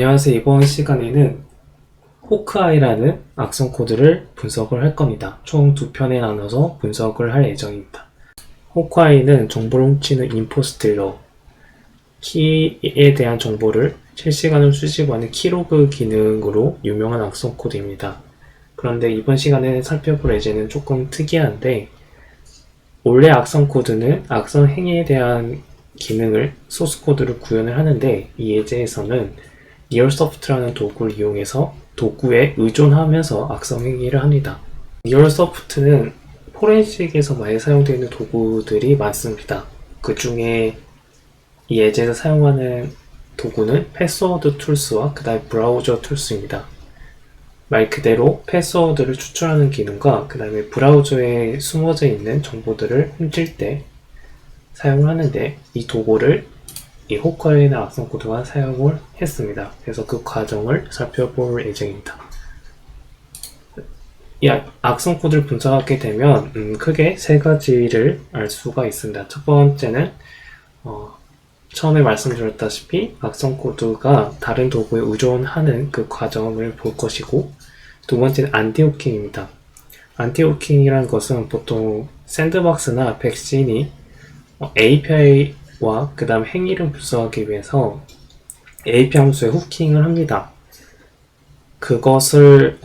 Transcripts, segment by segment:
안녕하세요. 이번 시간에는 호크아이라는 악성 코드를 분석을 할 겁니다. 총 두 편에 나눠서 분석을 할 예정입니다. 호크아이는 정보를 훔치는 인포스틸러, 키에 대한 정보를 실시간으로 수집하는 키로그 기능으로 유명한 악성 코드입니다. 그런데 이번 시간에 살펴볼 예제는 조금 특이한데, 원래 악성 코드는 악성 행위에 대한 기능을 소스 코드로 구현을 하는데, 이 예제에서는 니얼소프트라는 도구를 이용해서 도구에 의존하면서 악성 행위를 합니다. 니얼소프트는 포렌식에서 많이 사용되는 도구들이 많습니다. 그 중에 이 예제에서 사용하는 도구는 패스워드 툴스와 그 다음에 브라우저 툴스입니다. 말 그대로 패스워드를 추출하는 기능과 그 다음에 브라우저에 숨어져 있는 정보들을 훔칠 때 사용을 하는데, 이 도구를 이 호크아이나 악성 코드가 사용을 했습니다. 그래서 그 과정을 살펴볼 예정입니다. 이 악성 코드를 분석하게 되면 크게 세 가지를 알 수가 있습니다. 첫 번째는 처음에 말씀드렸다시피 악성 코드가 다른 도구에 의존하는 그 과정을 볼 것이고, 두 번째는 안티호킹입니다. 안티호킹이라는 것은 보통 샌드박스나 백신이 API와 그 다음 행위를 분석하기 위해서 API 함수에 후킹을 합니다. 그것을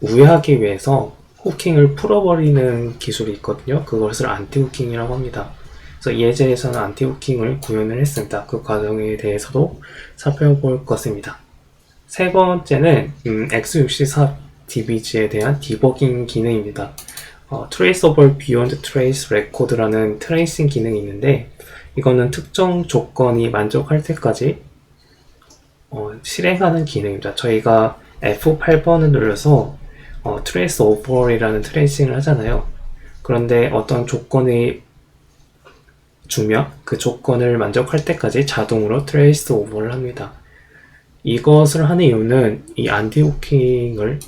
우회하기 위해서 후킹을 풀어버리는 기술이 있거든요. 그것을 안티후킹이라고 합니다. 그래서 이 예제에서는 안티후킹을 구현을 했습니다. 그 과정에 대해서도 살펴볼 것입니다. 세 번째는 x64DBG에 대한 디버깅 기능입니다. Traceable Beyond Trace Record라는 트레이싱 기능이 있는데, 이거는 특정 조건이 만족할 때까지 실행하는 기능입니다. 저희가 F8번을 눌러서 Trace Over이라는 트레이싱을 하잖아요. 그런데 어떤 조건이 주면 그 조건을 만족할 때까지 자동으로 Trace Over를 합니다. 이것을 하는 이유는 이 안티후킹을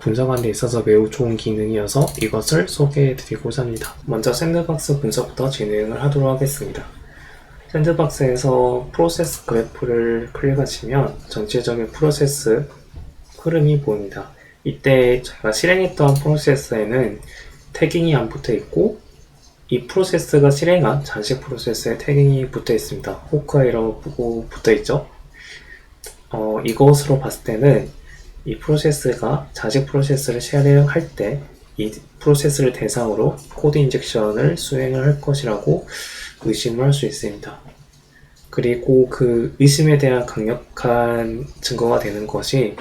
분석하는 데 있어서 매우 좋은 기능이어서 이것을 소개해드리고자 합니다. 먼저 샌드박스 분석부터 진행을 하도록 하겠습니다. 샌드박스에서 프로세스 그래프를 클릭하시면 전체적인 프로세스 흐름이 보입니다. 이때 제가 실행했던 프로세스에는 태깅이 안 붙어 있고, 이 프로세스가 실행한 자식 프로세스에 태깅이 붙어 있습니다. 호크아이라고 붙어 있죠. 이것으로 봤을 때는 이 프로세스가 자식 프로세스를 실행할 때 이 프로세스를 대상으로 코드 인젝션을 수행을 할 것이라고 의심을 할 수 있습니다. 그리고 그 의심에 대한 강력한 증거가 되는 것이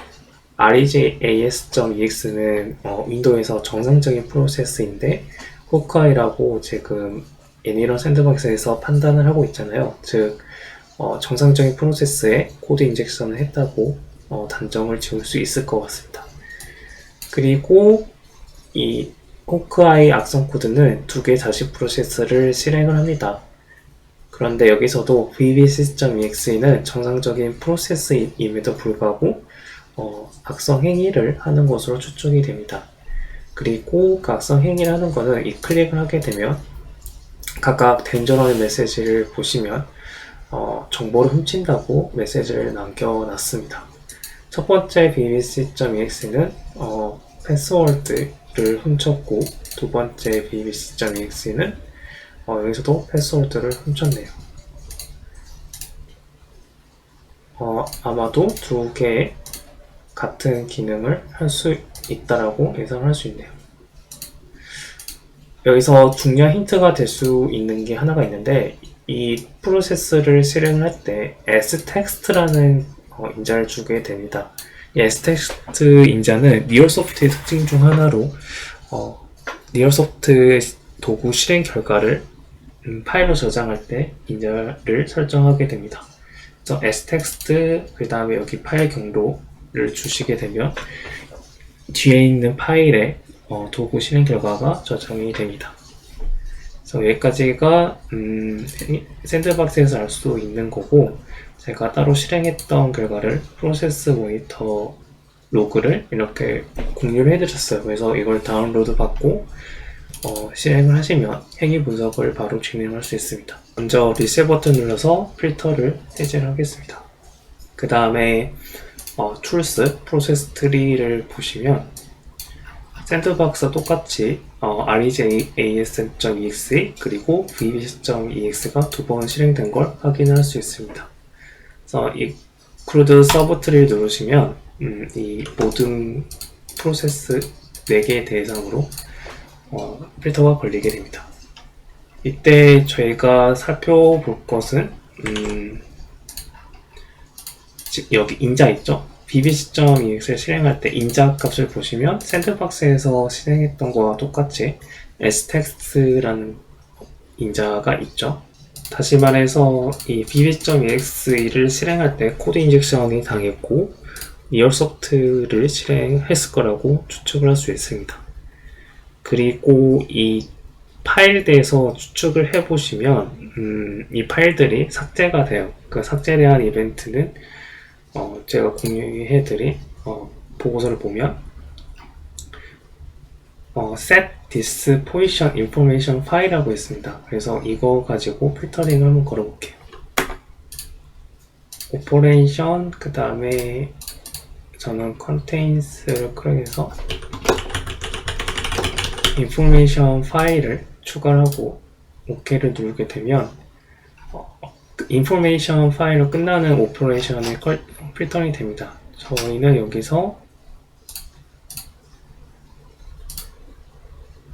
regas.ex는 윈도우에서 정상적인 프로세스인데, 호크아이라고 지금 애니런 샌드박스에서 판단을 하고 있잖아요. 즉 정상적인 프로세스에 코드 인젝션을 했다고 단정을 지을 수 있을 것 같습니다. 그리고 이 호크아이 악성 코드는 두 개의 자식 프로세스를 실행을 합니다. 그런데 여기서도 vbsys.exe는 정상적인 프로세스임에도 불구하고 악성 행위를 하는 것으로 추측이 됩니다. 그리고 그 악성 행위를 하는 것은 이 클릭을 하게 되면 각각 덴저러의 메시지를 보시면 정보를 훔친다고 메시지를 남겨놨습니다. 첫 번째 vbsys.exe는 패스워드를 훔쳤고, 두 번째 vbsys.exe는 여기서도 패스워드를 훔쳤네요. 아마도 두 개의 같은 기능을 할 수 있다라고 예상을 할 수 있네요. 여기서 중요한 힌트가 될 수 있는 게 하나가 있는데, 이 프로세스를 실행을 할 때 stext라는 인자를 주게 됩니다. 이 stexт 인자는 니얼소프트의 특징 중 하나로 니얼소프트 도구 실행 결과를 파일로 저장할 때 인자를 설정하게 됩니다. 그래서 stxt 그 다음에 여기 파일 경로를 주시게 되면 뒤에 있는 파일에 도구 실행 결과가 저장이 됩니다. 그래서 여기까지가 샌드박스에서 알 수 있는 거고, 제가 따로 실행했던 결과를 프로세스 모니터 로그를 이렇게 공유를 해드렸어요. 그래서 이걸 다운로드 받고 실행을 하시면 행위 분석을 바로 진행할 수 있습니다. 먼저 리셋 버튼 눌러서 필터를 해제를 하겠습니다. 그 다음에 툴스, 프로세스 트리를 보시면 샌드박스와 똑같이 rejas.exe 그리고 vbs.exe가 두 번 실행된 걸 확인할 수 있습니다. 그래서 include 서브트리를 누르시면 이 모든 프로세스 4개 대상으로 필터가 걸리게 됩니다. 이때 저희가 살펴볼 것은 여기 인자 있죠? bbc.exe를 실행할 때 인자 값을 보시면 샌드박스에서 실행했던 거와 똑같이 stext라는 인자가 있죠. 다시 말해서 이 bbc.exe를 실행할 때 코드 인젝션이 당했고 리얼소프트를 실행했을 거라고 추측을 할 수 있습니다. 그리고 이 파일대에서 추측을 해보시면 이 파일들이 삭제가 돼요. 그 삭제에 대한 이벤트는 제가 공유해드린 보고서를 보면 set this position information file이라고 있습니다. 그래서 이거 가지고 필터링을 한번 걸어볼게요. 오퍼레이션 그 다음에 저는 contains를 클릭해서 information 파일을 추가하고 OK를 누르게 되면 information 파일로 끝나는 오퍼레이션이 필터링이 됩니다. 저희는 여기서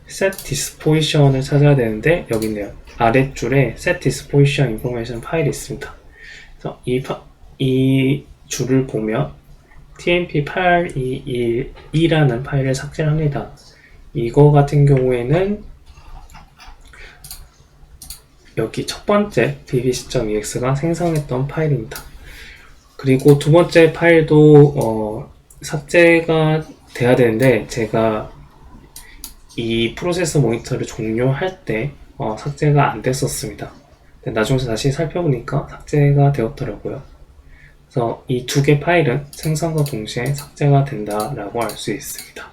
set this position을 찾아야 되는데 여기 있네요. 아랫줄에 set this position information 파일이 있습니다. 그래서 이 줄을 보면 tmp822라는 파일을 삭제를 합니다. 이거 같은 경우에는 여기 첫 번째 bbc.exe가 생성했던 파일입니다. 그리고 두 번째 파일도 삭제가 돼야 되는데 제가 이 프로세스 모니터를 종료할 때 삭제가 안 됐었습니다. 나중에 다시 살펴보니까 삭제가 되었더라고요. 그래서 이 두 개 파일은 생성과 동시에 삭제가 된다라고 알 수 있습니다.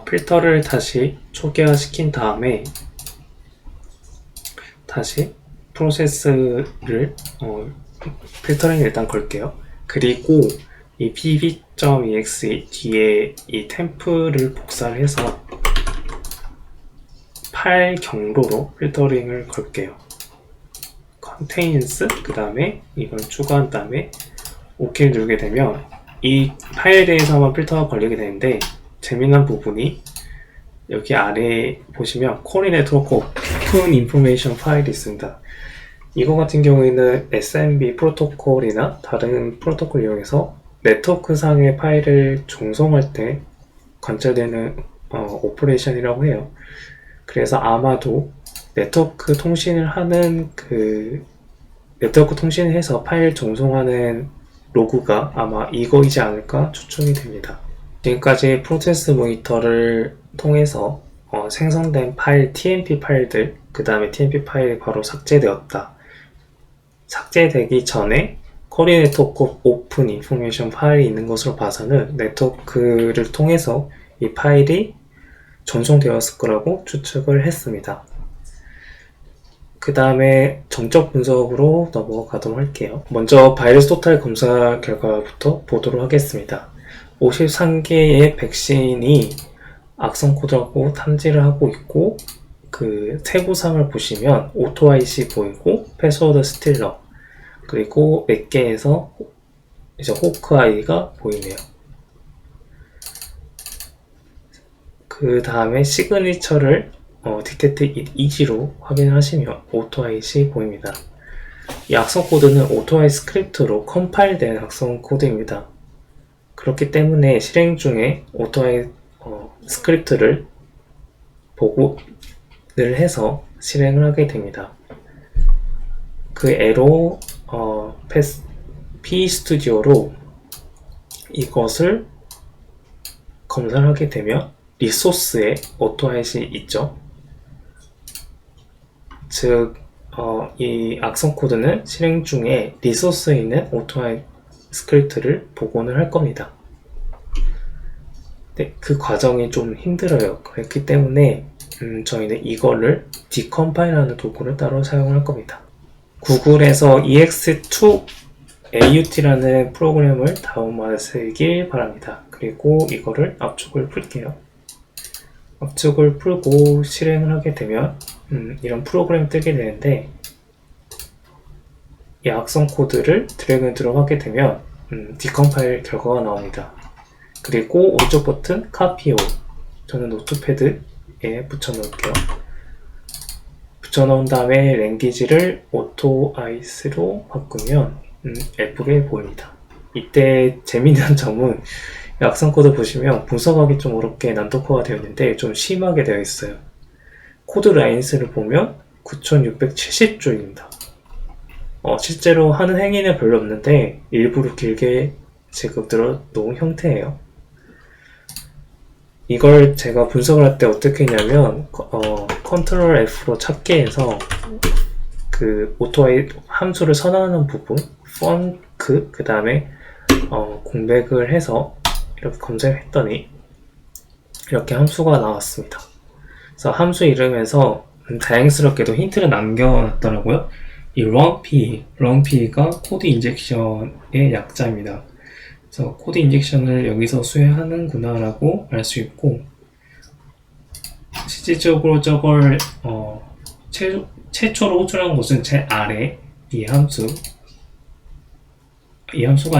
필터를 다시 초기화시킨 다음에 다시 프로세스를 필터링 일단 걸게요. 그리고 이 pb.exe 뒤에 이 템프를 복사를 해서 파일 경로로 필터링을 걸게요. contains 그 다음에 이걸 추가한 다음에 OK 누르게 되면 이 파일에 대해서만 필터가 걸리게 되는데 재미난 부분이 여기 아래에 보시면 core network open information 파일이 있습니다. 이거 같은 경우에는 SMB 프로토콜이나 다른 프로토콜 이용해서 네트워크 상의 파일을 종송할 때 관찰되는 오퍼레이션이라고 해요. 그래서 아마도 네트워크 통신을 하는 네트워크 통신을 해서 파일 종송하는 로그가 아마 이거이지 않을까 추측이 됩니다. 지금까지 프로세스 모니터를 통해서 생성된 파일 TMP 파일들, 그 다음에 TMP 파일이 바로 삭제되었다. 삭제되기 전에 core network open information 파일이 있는 것으로 봐서는 네트워크를 통해서 이 파일이 전송되었을 거라고 추측을 했습니다. 그 다음에 정적 분석으로 넘어가도록 할게요. 먼저 바이러스 토탈 검사 결과부터 보도록 하겠습니다. 53개의 백신이 악성 코드라고 탐지를 하고 있고 그 세부상을 보시면 오토 IC 보이고 패스워드 스틸러 그리고 몇 개에서 이제 호크아이가 보이네요. 그 다음에 시그니처를 detect easy로 확인하시면 오토 IC 보입니다. 이 악성 코드는 오토 I 스크립트로 컴파일된 악성 코드입니다. 그렇기 때문에 실행 중에 오토 I 스크립트를 보고를 해서 실행을 하게 됩니다. 그 애로 PStudio로 이것을 검사를 하게 되면 리소스에 오토아잇이 있죠. 즉, 이 악성 코드는 실행 중에 리소스에 있는 오토아잇 스크립트를 복원을 할 겁니다. 네, 그 과정이 좀 힘들어요. 그렇기 때문에 저희는 이거를 decompile하는 도구를 따로 사용할 겁니다. 구글에서 EX2 AUT라는 프로그램을 다운받으시길 바랍니다. 그리고 이거를 압축을 풀게요. 압축을 풀고 실행을 하게 되면 이런 프로그램이 뜨게 되는데, 이 악성 코드를 드래그 앤 드롭 하게 되면 디컴파일 결과가 나옵니다. 그리고 오른쪽 버튼 Copy All, 저는 노트패드에 붙여 놓을게요. 붙여 놓은 다음에 랭귀지를 오토 아이스로 바꾸면 예쁘게 보입니다. 이때 재미있는 점은 악성 코드 보시면 분석하기 좀 어렵게 난독화가 되어 있는데 좀 심하게 되어 있어요. 코드 라인수를 보면 9670조입니다. 실제로 하는 행위는 별로 없는데 일부러 길게 지금 들어놓은 형태예요. 이걸 제가 분석을 할 때 어떻게 했냐면 컨트롤 F로 찾기 해서 그 오토아이 함수를 선언하는 부분 펑크 그 다음에 공백을 해서 이렇게 검색했더니 이렇게 함수가 나왔습니다. 그래서 함수 이름에서 다행스럽게도 힌트를 남겨놨더라고요. 이 runp가 코드 인젝션의 약자입니다. 그래서 코드 인젝션을 여기서 수행하는구나 라고 알 수 있고, 실질적으로 저걸 최초로 호출한 곳은 제 아래 이 함수가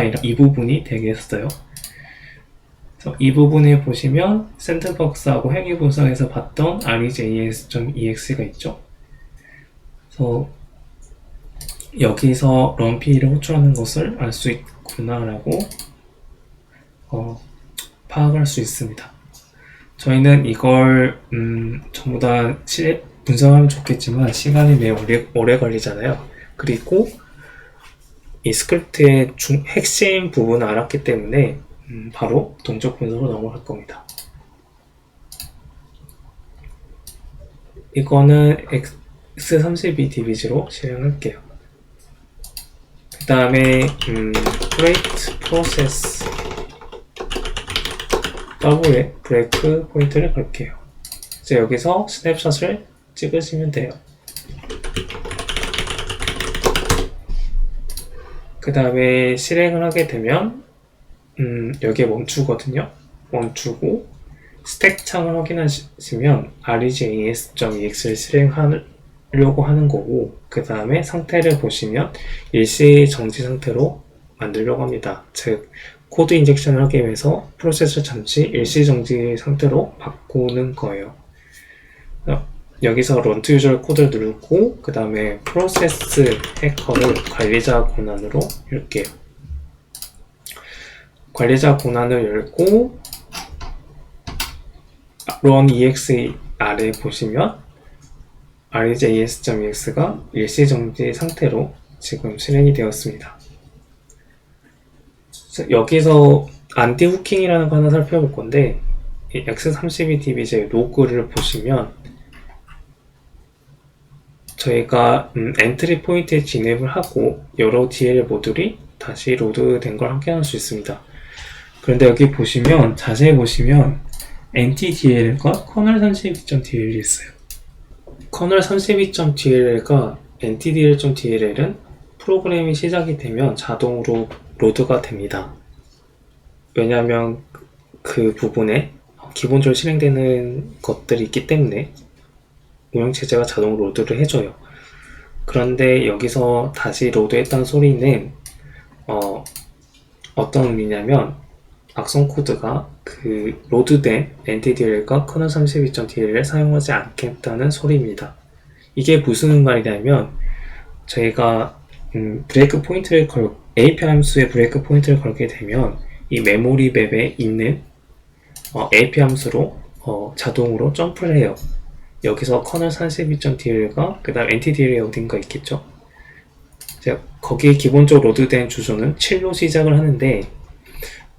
아니라 이 부분이 되겠어요. 그래서 이 부분에 보시면 샌드박스하고 행위 분석에서 봤던 regs.exe가 있죠. 그래서 여기서 runp를 호출하는 것을 알 수 있구나라고 파악할 수 있습니다. 저희는 이걸 전부 다 분석하면 좋겠지만 시간이 매우 오래 걸리잖아요. 그리고 이 스크립트의 핵심 부분을 알았기 때문에 바로 동적 분석으로 넘어갈 겁니다. 이거는 X32DBG로 실행할게요. 그 다음에 create process W에 브레이크 포인트를 걸게요. 이제 여기서 스냅샷을 찍으시면 돼요. 그 다음에 실행을 하게 되면 여기에 멈추거든요. 멈추고 스택 창을 확인하시면 regs.ex를 실행하려고 하는 거고, 그 다음에 상태를 보시면 일시 정지 상태로 만들려고 합니다. 즉 코드 인젝션을 하기 위해서 프로세스를 잠시 일시 정지 상태로 바꾸는 거예요. 여기서 run to user 코드를 누르고 그 다음에 프로세스 해커를 관리자 권한으로 열게요. 관리자 권한을 열고 run exe 아래 보시면 regs.ex가 일시 정지 상태로 지금 실행이 되었습니다. 여기서 안티 후킹이라는 거 하나 살펴볼 건데, 이 X32DBJ 로그를 보시면 저희가 엔트리 포인트에 진입을 하고 여러 DL 모듈이 다시 로드된 걸 확인할 수 있습니다. 그런데 여기 보시면 자세히 보시면 NTDL과 kernel32.dl이 있어요. kernel32.dl과 NTDL.dl은 프로그램이 시작이 되면 자동으로 로드가 됩니다. 왜냐하면 그 부분에 기본적으로 실행되는 것들이 있기 때문에 운영체제가 자동으로 로드를 해줘요. 그런데 여기서 다시 로드했다는 소리는 어떤 의미냐면 악성 코드가 그 로드된 NTDL과 kernel32.dl을 사용하지 않겠다는 소리입니다. 이게 무슨 말이냐면 저희가 브레이크 포인트를 API 함수에 브레이크 포인트를 걸게 되면 이 메모리 맵에 있는 API 함수로 자동으로 점프를 해요. 여기서 kernel32.dl과 그 다음 NTDL이 어딘가 있겠죠. 거기에 기본적으로 로드된 주소는 7로 시작을 하는데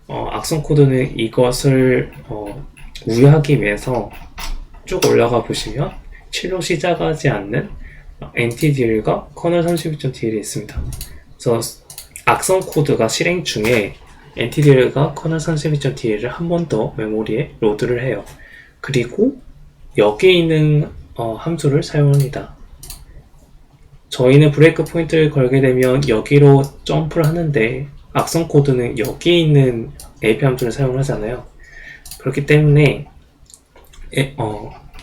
악성 코드는 이것을 우회하기 위해서 쭉 올라가 보시면 7로 시작하지 않는 NTDL과 kernel32.dl이 있습니다. 그래서 악성 코드가 실행 중에 NTDL과 kernel32.dl을 한 번 더 메모리에 로드를 해요. 그리고 여기에 있는 함수를 사용합니다. 저희는 브레이크 포인트를 걸게 되면 여기로 점프를 하는데 악성 코드는 여기에 있는 API 함수를 사용하잖아요. 그렇기 때문에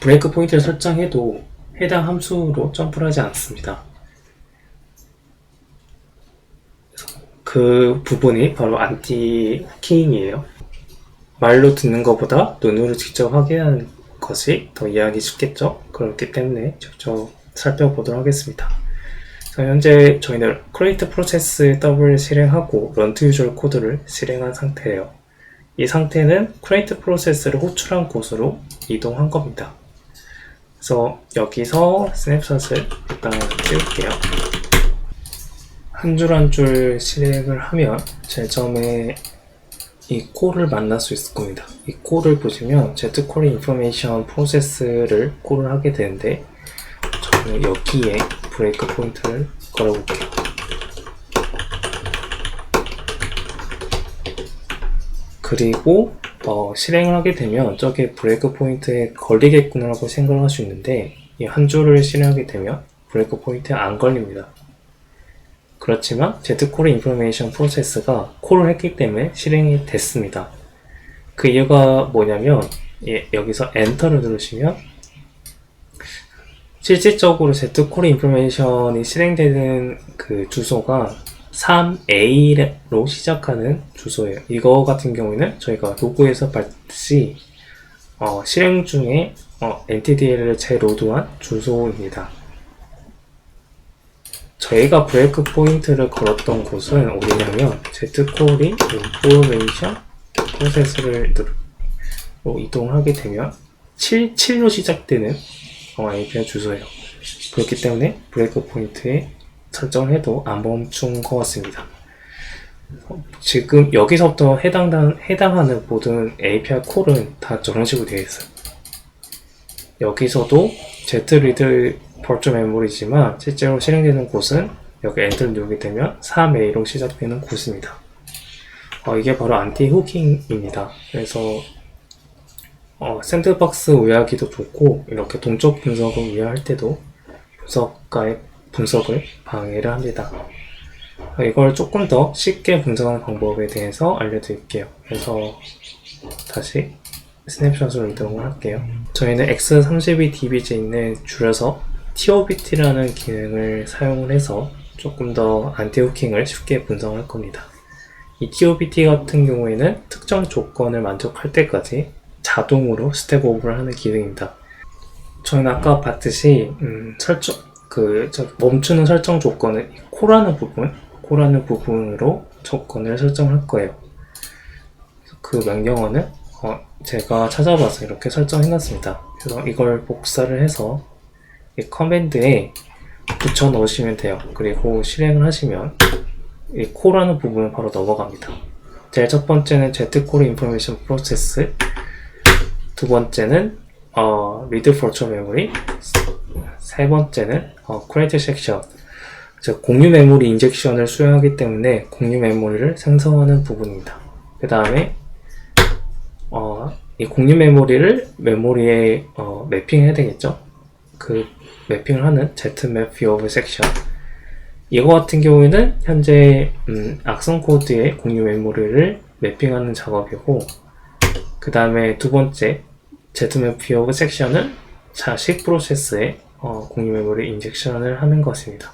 브레이크 포인트를 설정해도 해당 함수로 점프를 하지 않습니다. 그 부분이 바로 안티 후킹이에요. 말로 듣는 것보다 눈으로 직접 확인하는 것이 더 이해하기 쉽겠죠? 그렇기 때문에 직접 살펴보도록 하겠습니다. 현재 저희는 create process 더블 실행하고 run to usual 코드를 실행한 상태예요. 이 상태는 create process를 호출한 곳으로 이동한 겁니다. 그래서 여기서 스냅샷을 일단 찍을게요. 한 줄 한 줄 실행을 하면 제일 처음에 이 콜을 만날 수 있을 겁니다. 이 콜을 보시면 Z-Core Information Process를 콜을 하게 되는데 저는 여기에 브레이크 포인트를 걸어볼게요. 그리고 실행을 하게 되면 저게 브레이크 포인트에 걸리겠구나라고 생각을 할 수 있는데 이 한 줄을 실행하게 되면 브레이크 포인트에 안 걸립니다. 그렇지만 Z-Core Information Process가 콜을 했기 때문에 실행이 됐습니다. 그 이유가 뭐냐면 여기서 엔터를 누르시면 실질적으로 Z-Core Information이 실행되는 그 주소가 3A로 시작하는 주소예요. 이거 같은 경우에는 저희가 로고에서 봤듯이 실행 중에 NTDL을 재로드한 주소입니다. 저희가 브레이크 포인트를 걸었던 곳은 어디냐면 Z-Core Information Process를 이동하게 되면 77로 시작되는 API 주소예요. 그렇기 때문에 브레이크 포인트에 설정을 해도 안 멈춘 것 같습니다. 지금 여기서부터 해당하는 모든 API 콜은 다 저런 식으로 되어 있어요. 여기서도 Z-read virtual memory지만 실제로 실행되는 곳은 여기 엔터를 누르게 되면 3A로 시작되는 곳입니다. 이게 바로 안티 후킹입니다. 그래서 샌드박스 우회하기도 좋고 이렇게 동적 분석을 우회할 때도 분석가의 분석을 방해를 합니다. 이걸 조금 더 쉽게 분석하는 방법에 대해서 알려드릴게요. 그래서 다시 스냅샷으로 이동을 할게요. 저희는 X32DBJ는 줄여서 TOBT라는 기능을 사용을 해서 조금 더 안티후킹을 쉽게 분석할 겁니다. 이 TOBT 같은 경우에는 특정 조건을 만족할 때까지 자동으로 스텝 오버를 하는 기능입니다. 저희는 아까 봤듯이 멈추는 설정 조건은 콜하는 부분으로 조건을 설정할 거예요. 그 명령어는 제가 찾아봐서 이렇게 설정해놨습니다. 그래서 이걸 복사를 해서 이 커맨드에 붙여 넣으시면 돼요. 그리고 실행을 하시면 이 콜하는 부분은 바로 넘어갑니다. 제일 첫 번째는 Z-Core Information Process, 두 번째는 Read Virtual Memory, 세 번째는 Create Section, 즉 공유 메모리 인젝션을 수행하기 때문에 공유 메모리를 생성하는 부분입니다. 그 다음에 이 공유 메모리를 메모리에 매핑해야 되겠죠. 그 매핑을 하는 Z-Map View of Section, 이거 같은 경우에는 현재 악성 코드의 공유 메모리를 매핑하는 작업이고, 그 다음에 두 번째 Z-Map View of Section은 자식 프로세스에 공유 메모리 인젝션을 하는 것입니다.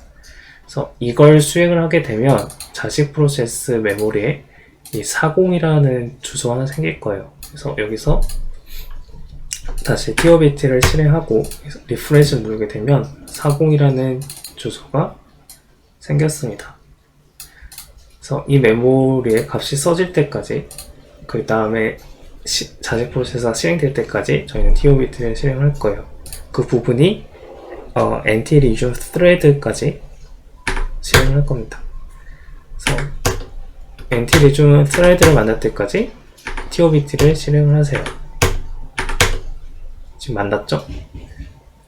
그래서 이걸 수행을 하게 되면 자식 프로세스 메모리에 이 40이라는 주소 하나 생길 거예요. 그래서 여기서 다시 TOBT를 실행하고 리프레시를 누르게 되면 40이라는 주소가 생겼습니다. 그래서 이 메모리의 값이 써질 때까지, 그 다음에 자식 프로세스가 실행될 때까지 저희는 TOBT를 실행할 거예요. 그 부분이 anti-region thread까지 실행을 할 겁니다. 그래서 anti-region thread를 만날 때까지 TOBT를 실행을 하세요. 지금 만났죠?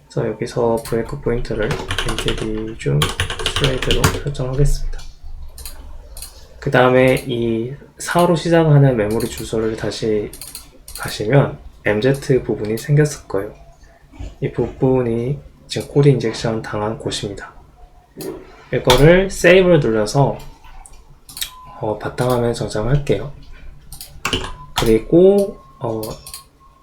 그래서 여기서 브레이크 포인트를 anti-region thread로 설정하겠습니다. 그 다음에 이 4로 시작하는 메모리 주소를 다시 가시면 MZ 부분이 생겼을 거예요. 이 부분이 지금 코드 인젝션 당한 곳입니다. 이거를 세이브를 눌러서 바탕화면 저장할게요. 그리고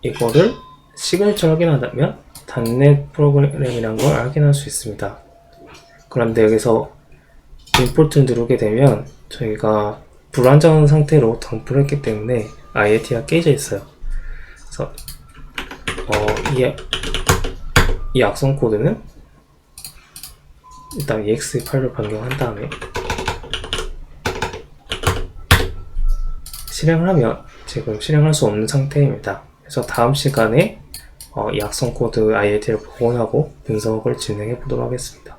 이거를 시그니처 확인하면 단넷 프로그램이란 걸 확인할 수 있습니다. 그런데 여기서 임포트를 누르게 되면 저희가 불안정한 상태로 덤프를 했기 때문에 IAT가 깨져 있어요. 그래서 이 악성 코드는 일단 exe 파일로 변경한 다음에 실행을 하면 지금 실행할 수 없는 상태입니다. 그래서 다음 시간에 이 악성 코드 IAT를 복원하고 분석을 진행해 보도록 하겠습니다.